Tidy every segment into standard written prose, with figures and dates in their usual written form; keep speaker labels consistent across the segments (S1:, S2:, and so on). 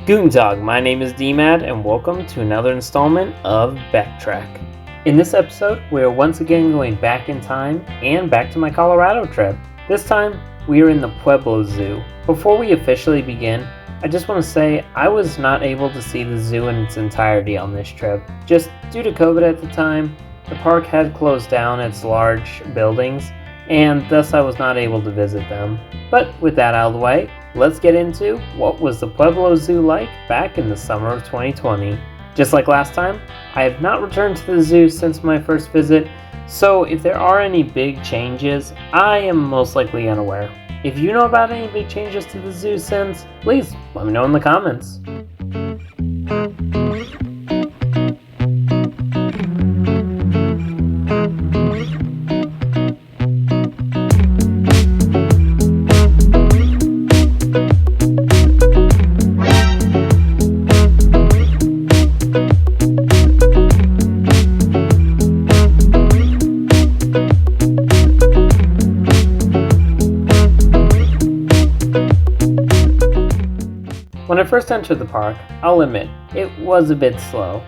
S1: Guten Tag, my name is DMAD and welcome to another installment of Backtrack. In this episode, we are once again going back in time and back to my Colorado trip. This time, we are in the Pueblo Zoo. Before we officially begin, I just want to say I was not able to see the zoo in its entirety on this trip. Just due to COVID at the time, the park had closed down its large buildings, and thus I was not able to visit them. But with that out of the way, let's get into what was the Pueblo Zoo like back in the summer of 2020. Just like last time, I have not returned to the zoo since my first visit, so if there are any big changes, I am most likely unaware. If you know about any big changes to the zoo since, please let me know in the comments. When I first entered the park, I'll admit, it was a bit slow.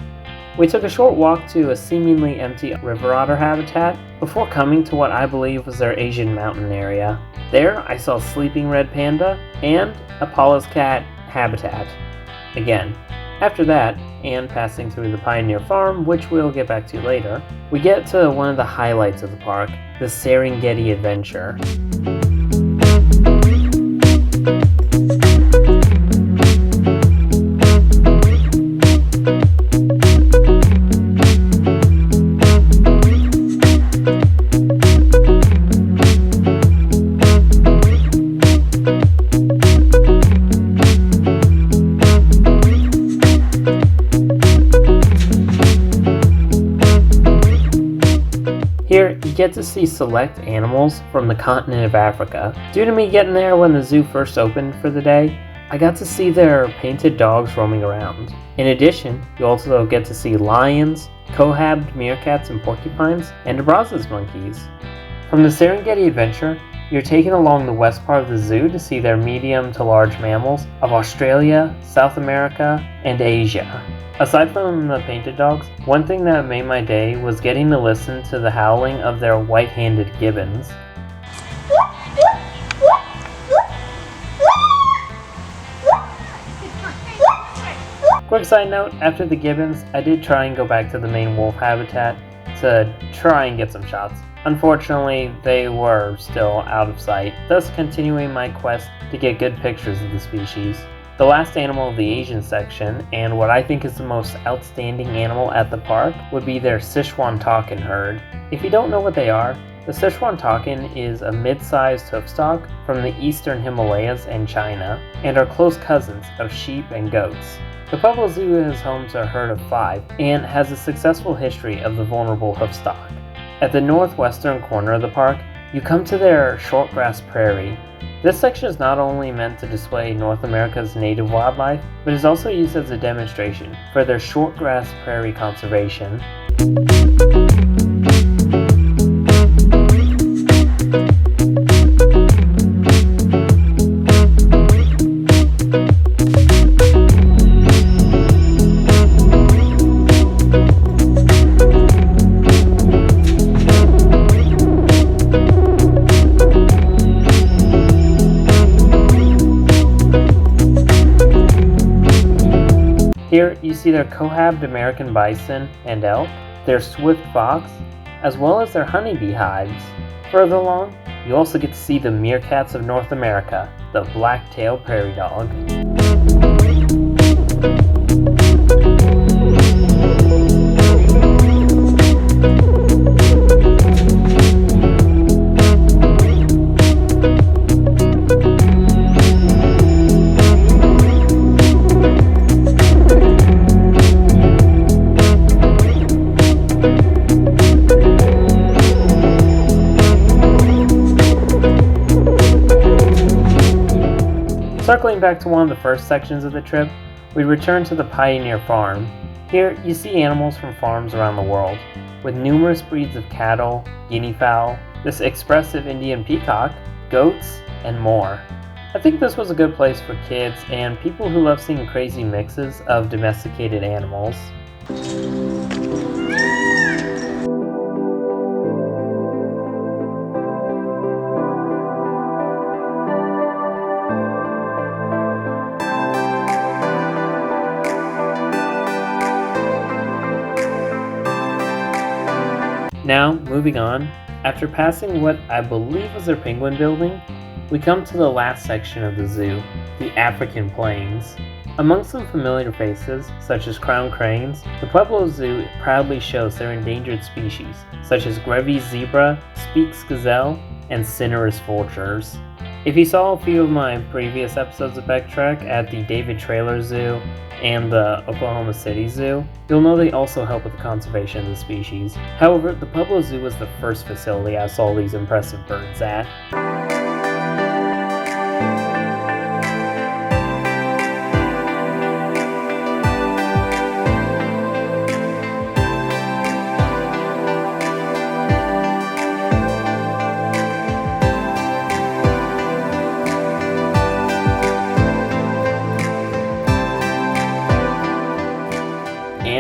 S1: We took a short walk to a seemingly empty river otter habitat before coming to what I believe was their Asian mountain area. There, I saw sleeping red panda and Apollo's cat habitat. Again. After that, and passing through the Pioneer Farm, which we'll get back to later, we get to one of the highlights of the park, the Serengeti Adventure. Here, you get to see select animals from the continent of Africa. Due to me getting there when the zoo first opened for the day, I got to see their painted dogs roaming around. In addition, you also get to see lions, cohabbed meerkats and porcupines, and Brazos monkeys. From the Serengeti Adventure, you're taken along the west part of the zoo to see their medium to large mammals of Australia, South America, and Asia. Aside from the painted dogs, one thing that made my day was getting to listen to the howling of their white-handed gibbons. Quick side note, after the gibbons, I did try and go back to the main wolf habitat to try and get some shots. Unfortunately, they were still out of sight, thus continuing my quest to get good pictures of the species. The last animal of the Asian section, and what I think is the most outstanding animal at the park, would be their Sichuan takin herd. If you don't know what they are, the Sichuan takin is a mid-sized hoofstock from the eastern Himalayas and China, and are close cousins of sheep and goats. The Pueblo Zoo is home to a herd of 5, and has a successful history of the vulnerable hoofstock. At the northwestern corner of the park, you come to their shortgrass prairie. This section is not only meant to display North America's native wildlife, but is also used as a demonstration for their shortgrass prairie conservation. Here you see their cohabbed American bison and elk, their swift fox, as well as their honeybee hives. Further along, you also get to see the meerkats of North America, the black-tailed prairie dog. Circling back to one of the first sections of the trip, we return to the Pioneer Farm. Here, you see animals from farms around the world, with numerous breeds of cattle, guinea fowl, this expressive Indian peacock, goats, and more. I think this was a good place for kids and people who love seeing crazy mixes of domesticated animals. Now, moving on, after passing what I believe was their penguin building, we come to the last section of the zoo, the African Plains. Amongst some familiar faces, such as crowned cranes, the Pueblo Zoo proudly shows their endangered species, such as Grevy's zebra, Speke's gazelle, and Cinereous vultures. If you saw a few of my previous episodes of Backtrack at the David Traylor Zoo and the Oklahoma City Zoo, you'll know they also help with the conservation of the species. However, the Pueblo Zoo was the first facility I saw these impressive birds at.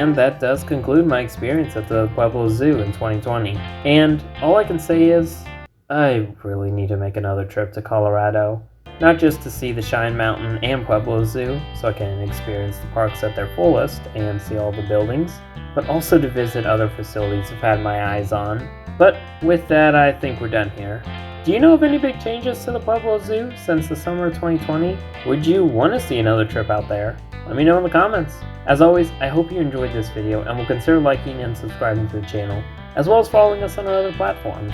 S1: And that does conclude my experience at the Pueblo Zoo in 2020. And all I can say is, I really need to make another trip to Colorado. Not just to see the Shine Mountain and Pueblo Zoo, so I can experience the parks at their fullest and see all the buildings, but also to visit other facilities I've had my eyes on. But with that, I think we're done here. Do you know of any big changes to the Pueblo Zoo since the summer of 2020? Would you want to see another trip out there? Let me know in the comments. As always, I hope you enjoyed this video and will consider liking and subscribing to the channel, as well as following us on our other platforms.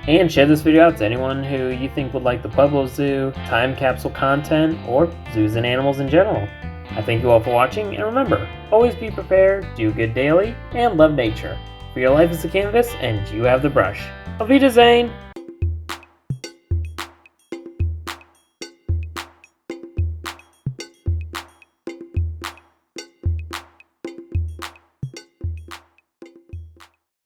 S1: And share this video out to anyone who you think would like the Pueblo Zoo, time capsule content, or zoos and animals in general. I thank you all for watching, and remember, always be prepared, do good daily, and love nature. For your life is a canvas, and you have the brush. Auf Wiedersehen!